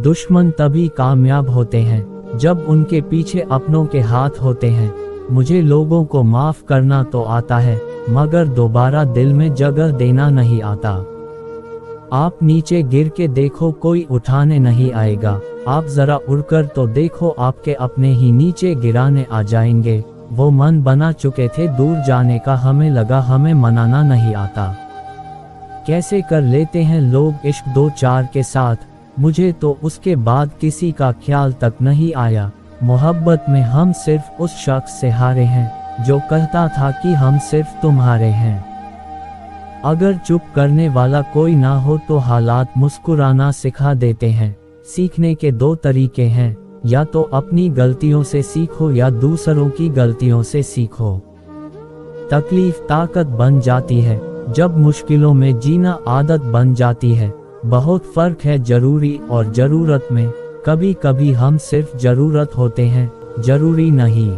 दुश्मन तभी कामयाब होते हैं जब उनके पीछे अपनों के हाथ होते हैं। मुझे लोगों को माफ करना तो आता है, मगर दोबारा दिल में जगह देना नहीं आता। आप नीचे गिर के देखो, कोई उठाने नहीं आएगा। आप जरा उड़कर तो देखो, आपके अपने ही नीचे गिराने आ जाएंगे। वो मन बना चुके थे दूर जाने का, हमें लगा हमें मनाना नहीं आता। कैसे कर लेते हैं लोग इश्क दो चार के साथ, मुझे तो उसके बाद किसी का ख्याल तक नहीं आया। मोहब्बत में हम सिर्फ उस शख्स से हारे हैं जो कहता था कि हम सिर्फ तुम्हारे हैं। अगर चुप करने वाला कोई ना हो तो हालात मुस्कुराना सिखा देते हैं। सीखने के दो तरीके हैं, या तो अपनी गलतियों से सीखो या दूसरों की गलतियों से सीखो। तकलीफ ताकत बन जाती है जब मुश्किलों में जीना आदत बन जाती है। बहुत फर्क है जरूरी और जरूरत में। कभी कभी हम सिर्फ जरूरत होते हैं, जरूरी नहीं।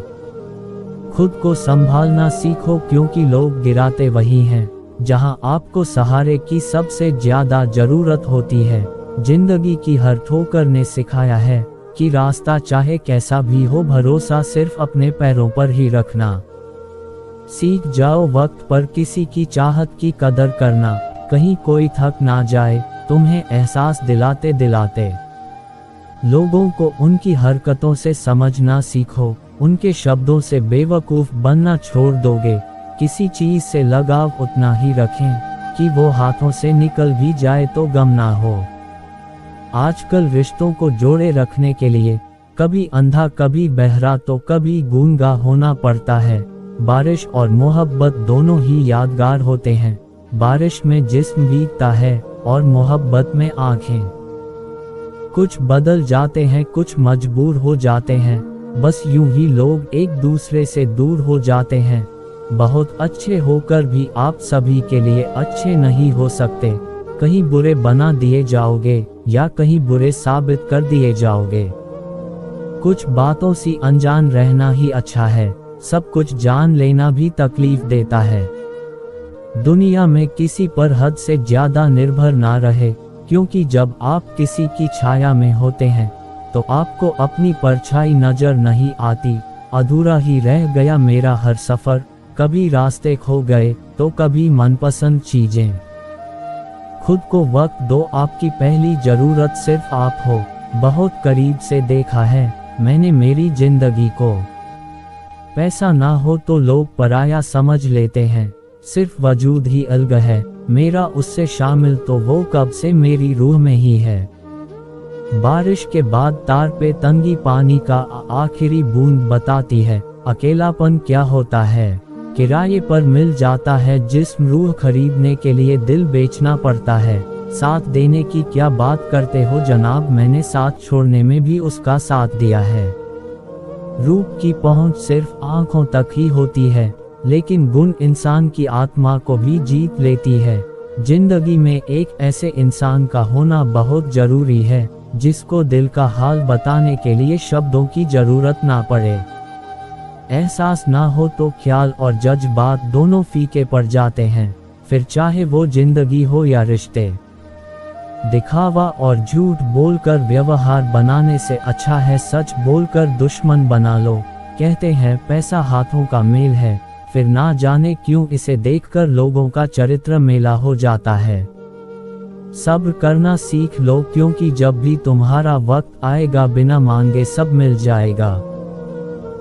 खुद को संभालना सीखो, क्योंकि लोग गिराते वही हैं जहां आपको सहारे की सबसे ज्यादा जरूरत होती है। जिंदगी की हर ठोकर ने सिखाया है कि रास्ता चाहे कैसा भी हो, भरोसा सिर्फ अपने पैरों पर ही रखना। सीख जाओ वक्त पर किसी की चाहत की कदर करना, कहीं कोई थक ना जाए तुम्हें एहसास दिलाते दिलाते। लोगों को उनकी हरकतों से समझना सीखो, उनके शब्दों से बेवकूफ बनना छोड़ दोगे। किसी चीज से लगाव उतना ही रखें कि वो हाथों से निकल भी जाए तो गम ना हो। आजकल रिश्तों को जोड़े रखने के लिए कभी अंधा कभी बहरा तो कभी गूंगा होना पड़ता है। बारिश और मोहब्बत दोनों ही यादगार होते हैं। बारिश में जिस्म भीगता है और मोहब्बत में आंखें। कुछ बदल जाते हैं, कुछ मजबूर हो जाते हैं, बस यूं ही लोग एक दूसरे से दूर हो जाते हैं। बहुत अच्छे होकर भी आप सभी के लिए अच्छे नहीं हो सकते। कहीं बुरे बना दिए जाओगे या कहीं बुरे साबित कर दिए जाओगे। कुछ बातों से अनजान रहना ही अच्छा है, सब कुछ जान लेना भी तकलीफ देता है। दुनिया में किसी पर हद से ज्यादा निर्भर ना रहे, क्योंकि जब आप किसी की छाया में होते हैं तो आपको अपनी परछाई नजर नहीं आती। अधूरा ही रह गया मेरा हर सफर, कभी रास्ते खो गए तो कभी मनपसंद चीजें। खुद को वक्त दो, आपकी पहली जरूरत सिर्फ आप हो। बहुत करीब से देखा है मैंने मेरी जिंदगी को। पैसा ना हो तो लोग पराया समझ लेते हैं, सिर्फ वजूद ही अलग है मेरा उससे शामिल, तो वो कब से मेरी रूह में ही है। बारिश के बाद तार पे तंगी पानी का आखिरी बूंद बताती है अकेलापन क्या होता है। किराए पर मिल जाता है जिस्म, रूह खरीदने के लिए दिल बेचना पड़ता है। साथ देने की क्या बात करते हो जनाब, मैंने साथ छोड़ने में भी उसका साथ दिया है। रूप की पहुंच सिर्फ आंखों तक ही होती है, लेकिन गुण इंसान की आत्मा को भी जीत लेती है। जिंदगी में एक ऐसे इंसान का होना बहुत जरूरी है जिसको दिल का हाल बताने के लिए शब्दों की जरूरत ना पड़े। एहसास ना हो तो ख्याल और जज्बात दोनों फीके पड़ जाते हैं, फिर चाहे वो जिंदगी हो या रिश्ते। दिखावा और झूठ बोलकर व्यवहार बनाने से अच्छा है सच बोलकर दुश्मन बना लो। कहते हैं पैसा हाथों का मेल है, फिर ना जाने क्यों इसे देखकर लोगों का चरित्र मेला हो जाता है। सब्र करना सीख लो, क्योंकि जब भी तुम्हारा वक्त आएगा बिना मांगे सब मिल जाएगा।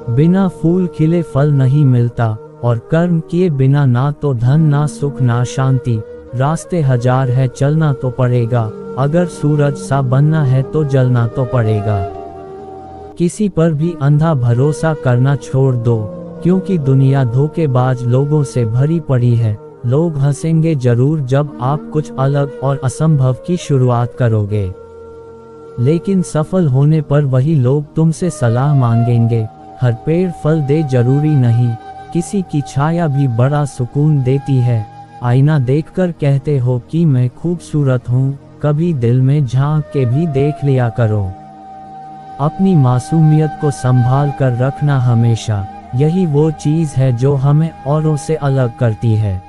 बिना फूल खिले फल नहीं मिलता, और कर्म किए बिना ना तो धन ना सुख ना शांति। रास्ते हजार है चलना तो पड़ेगा, अगर सूरज सा बनना है तो जलना तो पड़ेगा। किसी पर भी अंधा भरोसा करना छोड़ दो, क्योंकि दुनिया धोखेबाज लोगों से भरी पड़ी है। लोग हंसेंगे जरूर जब आप कुछ अलग और असंभव की शुरुआत करोगे, लेकिन सफल होने पर वही लोग तुमसे सलाह मांगेंगे। हर पेड़ फल दे जरूरी नहीं, किसी की छाया भी बड़ा सुकून देती है। आईना देखकर कहते हो कि मैं खूबसूरत हूँ, कभी दिल में झांक के भी देख लिया करो। अपनी मासूमियत को संभाल कर रखना हमेशा, यही वो चीज है जो हमें औरों से अलग करती है।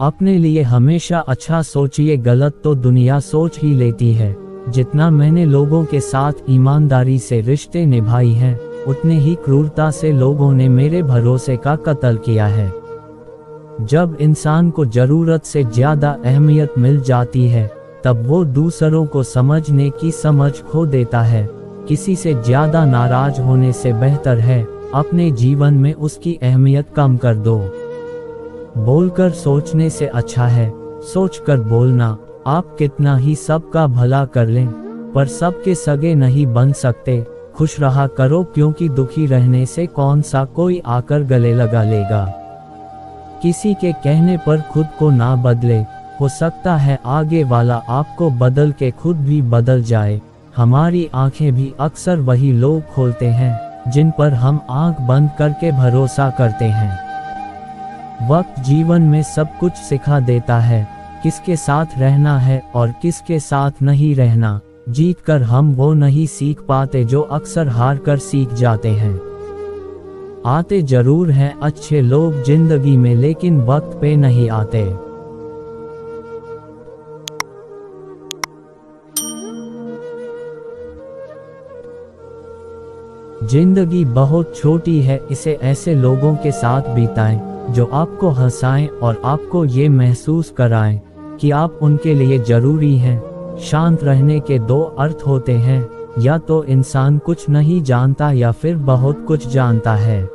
अपने लिए हमेशा अच्छा सोचिए, गलत तो दुनिया सोच ही लेती है। जितना मैंने लोगों के साथ ईमानदारी से रिश्ते निभाई हैं, उतने ही क्रूरता से लोगों ने मेरे भरोसे का कत्ल किया है। जब इंसान को जरूरत से ज्यादा अहमियत मिल जाती है, तब वो दूसरों को समझने की समझ खो देता है। किसी से ज्यादा नाराज होने से बेहतर है अपने जीवन में उसकी अहमियत कम कर दो। बोलकर सोचने से अच्छा है सोचकर बोलना। आप कितना ही सबका भला कर लें, पर सबके सगे नहीं बन सकते। खुश रहा करो, क्योंकि दुखी रहने से कौन सा कोई आकर गले लगा लेगा। किसी के कहने पर खुद को ना बदले, हो सकता है आगे वाला आपको बदल के खुद भी बदल जाए। हमारी आंखें भी अक्सर वही लोग खोलते हैं जिन पर हम आंख बंद करके भरोसा करते हैं। वक्त जीवन में सब कुछ सिखा देता है, किसके साथ रहना है और किसके साथ नहीं रहना। जीत कर हम वो नहीं सीख पाते जो अक्सर हार कर सीख जाते हैं। आते जरूर हैं अच्छे लोग जिंदगी में, लेकिन वक्त पे नहीं आते। जिंदगी बहुत छोटी है, इसे ऐसे लोगों के साथ बिताएं जो आपको हंसाएं और आपको ये महसूस कराएं कि आप उनके लिए जरूरी हैं। शांत रहने के दो अर्थ होते हैं, या तो इंसान कुछ नहीं जानता या फिर बहुत कुछ जानता है।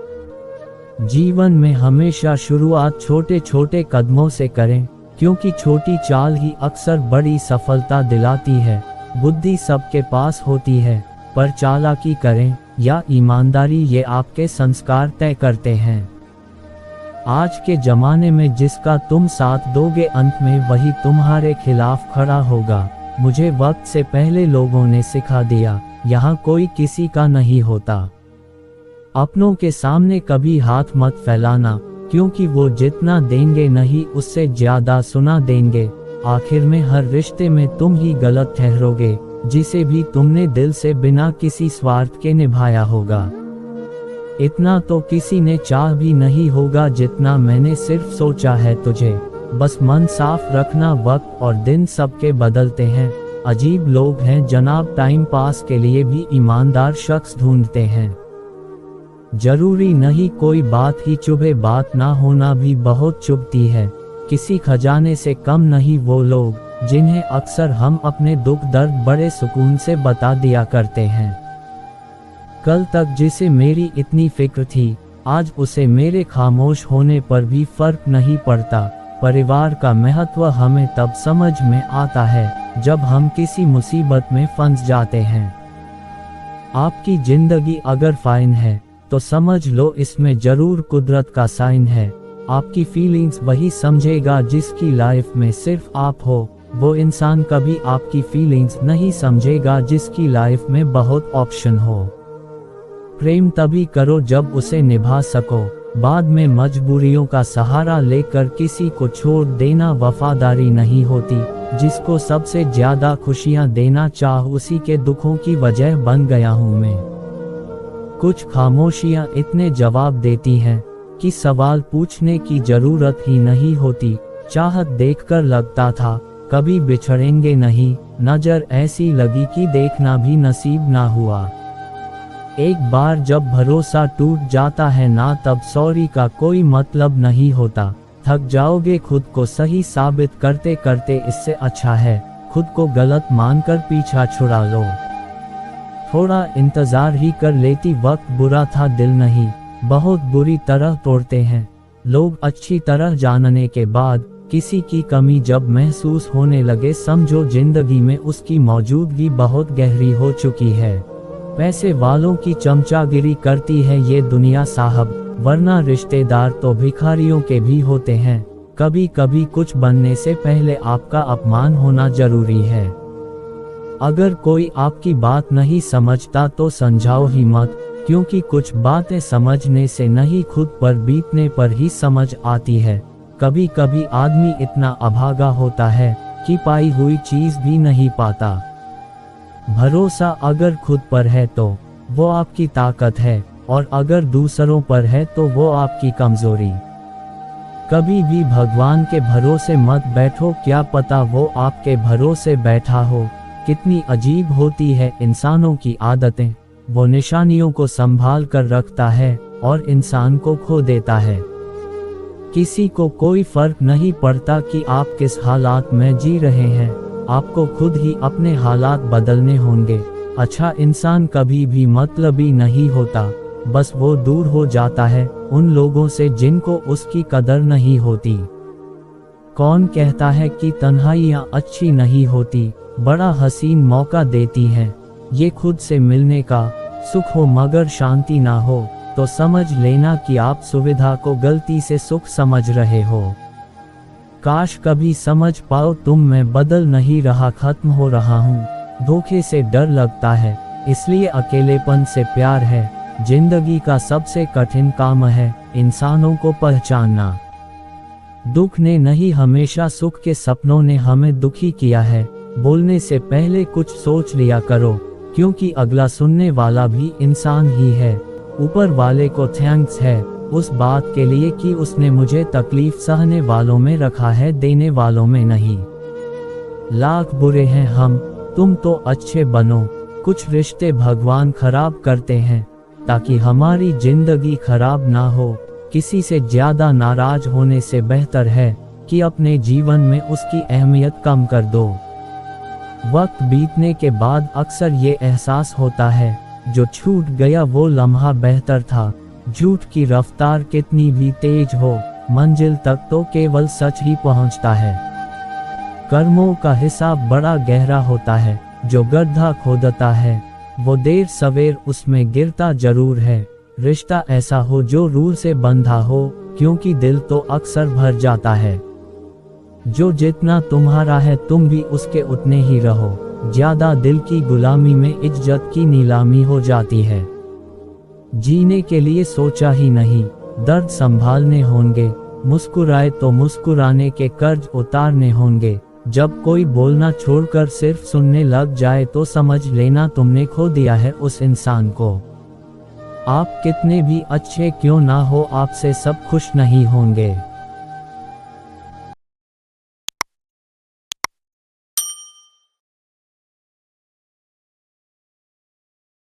जीवन में हमेशा शुरुआत छोटे छोटे कदमों से करें, क्योंकि छोटी चाल ही अक्सर बड़ी सफलता दिलाती है। बुद्धि सबके पास होती है, पर चालाकी करें या ईमानदारी, ये आपके संस्कार तय करते हैं। आज के जमाने में जिसका तुम साथ दोगे, अंत में वही तुम्हारे खिलाफ खड़ा होगा। मुझे वक्त से पहले लोगों ने सिखा दिया, यहाँ कोई किसी का नहीं होता। अपनों के सामने कभी हाथ मत फैलाना, क्योंकि वो जितना देंगे नहीं उससे ज्यादा सुना देंगे। आखिर में हर रिश्ते में तुम ही गलत ठहरोगे, जिसे भी तुमने दिल से बिना किसी स्वार्थ के निभाया होगा। इतना तो किसी ने चाह भी नहीं होगा जितना मैंने सिर्फ सोचा है तुझे। बस मन साफ रखना, वक्त और दिन सबके बदलते हैं। अजीब लोग हैं जनाब, टाइम पास के लिए भी ईमानदार शख्स ढूंढते हैं। जरूरी नहीं कोई बात ही चुभे, बात ना होना भी बहुत चुभती है। किसी खजाने से कम नहीं वो लोग जिन्हें अक्सर हम अपने दुख दर्द बड़े सुकून से बता दिया करते हैं। कल तक जिसे मेरी इतनी फिक्र थी, आज उसे मेरे खामोश होने पर भी फर्क नहीं पड़ता। परिवार का महत्व हमें तब समझ में आता है जब हम किसी मुसीबत में फंस जाते हैं। आपकी जिंदगी अगर फाइन है तो समझ लो इसमें जरूर कुदरत का साइन है। आपकी फीलिंग्स वही समझेगा जिसकी लाइफ में सिर्फ आप हो। वो इंसान कभी आपकी फीलिंग्स नहीं समझेगा जिसकी लाइफ में बहुत ऑप्शन हो। प्रेम तभी करो जब उसे निभा सको, बाद में मजबूरियों का सहारा लेकर किसी को छोड़ देना वफादारी नहीं होती। जिसको सबसे ज्यादा खुशियां देना चाह, उसी के दुखों की वजह बन गया हूं मैं। कुछ खामोशियां इतने जवाब देती हैं कि सवाल पूछने की जरूरत ही नहीं होती। चाहत देखकर लगता था कभी बिछड़ेंगे नहीं, नजर ऐसी लगी कि देखना भी नसीब ना हुआ। एक बार जब भरोसा टूट जाता है ना, तब सॉरी का कोई मतलब नहीं होता। थक जाओगे खुद को सही साबित करते करते, इससे अच्छा है खुद को गलत मानकर पीछा छुड़ा लो। थोड़ा इंतजार ही कर लेती, वक्त बुरा था दिल नहीं बहुत बुरी तरह तोड़ते हैं लोग। अच्छी तरह जानने के बाद किसी की कमी जब महसूस होने लगे, समझो जिंदगी में उसकी मौजूदगी बहुत गहरी हो चुकी है। पैसे वालों की चमचागिरी करती है ये दुनिया साहब, वरना रिश्तेदार तो भिखारियों के भी होते हैं। कभी कभी कुछ बनने से पहले आपका अपमान होना जरूरी है। अगर कोई आपकी बात नहीं समझता तो समझाओ ही मत, क्योंकि कुछ बातें समझने से नहीं खुद पर बीतने पर ही समझ आती है। कभी कभी आदमी इतना अभागा होता है कि पाई हुई चीज भी नहीं पाता। भरोसा अगर खुद पर है तो वो आपकी ताकत है, और अगर दूसरों पर है तो वो आपकी कमजोरी। कभी भी भगवान के भरोसे मत बैठो, क्या पता वो आपके भरोसे बैठा हो। कितनी अजीब होती है इंसानों की आदतें। वो निशानियों को संभाल कर रखता है और इंसान को खो देता है। किसी को कोई फर्क नहीं पड़ता कि आप किस हालात में जी रहे हैं, आपको खुद ही अपने हालात बदलने होंगे। अच्छा इंसान कभी भी मतलबी नहीं होता, बस वो दूर हो जाता है उन लोगों से जिनको उसकी कदर नहीं होती। कौन कहता है कि तन्हाइयाँ अच्छी नहीं होती, बड़ा हसीन मौका देती हैं। ये खुद से मिलने का सुख हो मगर शांति ना हो तो समझ लेना कि आप सुविधा को गलती से सुख समझ रहे हो। काश कभी समझ पाओ तुम मैं बदल नहीं रहा, खत्म हो रहा हूँ। धोखे से डर लगता है इसलिए अकेलेपन से प्यार है। जिंदगी का सबसे कठिन काम है इंसानों को पहचानना। दुख ने नहीं हमेशा सुख के सपनों ने हमें दुखी किया है। बोलने से पहले कुछ सोच लिया करो, क्योंकि अगला सुनने वाला भी इंसान ही है। ऊपर वाले को थैंक्स है उस बात के लिए कि उसने मुझे तकलीफ सहने वालों में रखा है, देने वालों में नहीं। लाख बुरे हैं हम, तुम तो अच्छे बनो। कुछ रिश्ते भगवान खराब करते हैं ताकि हमारी जिंदगी खराब ना हो। किसी से ज्यादा नाराज होने से बेहतर है कि अपने जीवन में उसकी अहमियत कम कर दो। वक्त बीतने के बाद अक्सर ये एहसास होता है जो छूट गया वो लम्हा बेहतर था। झूठ की रफ्तार कितनी भी तेज हो, मंजिल तक तो केवल सच ही पहुंचता है। कर्मों का हिसाब बड़ा गहरा होता है, जो गड्ढा खोदता है वो देर सवेर उसमें गिरता जरूर है। रिश्ता ऐसा हो जो रूह से बंधा हो, क्योंकि दिल तो अक्सर भर जाता है। जो जितना तुम्हारा है तुम भी उसके उतने ही रहो। ज्यादा दिल की गुलामी में इज्जत की नीलामी हो जाती है। जीने के लिए सोचा ही नहीं, दर्द संभालने होंगे। मुस्कुराए तो मुस्कुराने के कर्ज उतारने होंगे। जब कोई बोलना छोड़कर सिर्फ सुनने लग जाए तो समझ लेना तुमने खो दिया है उस इंसान को। आप कितने भी अच्छे क्यों ना हो, आपसे सब खुश नहीं होंगे।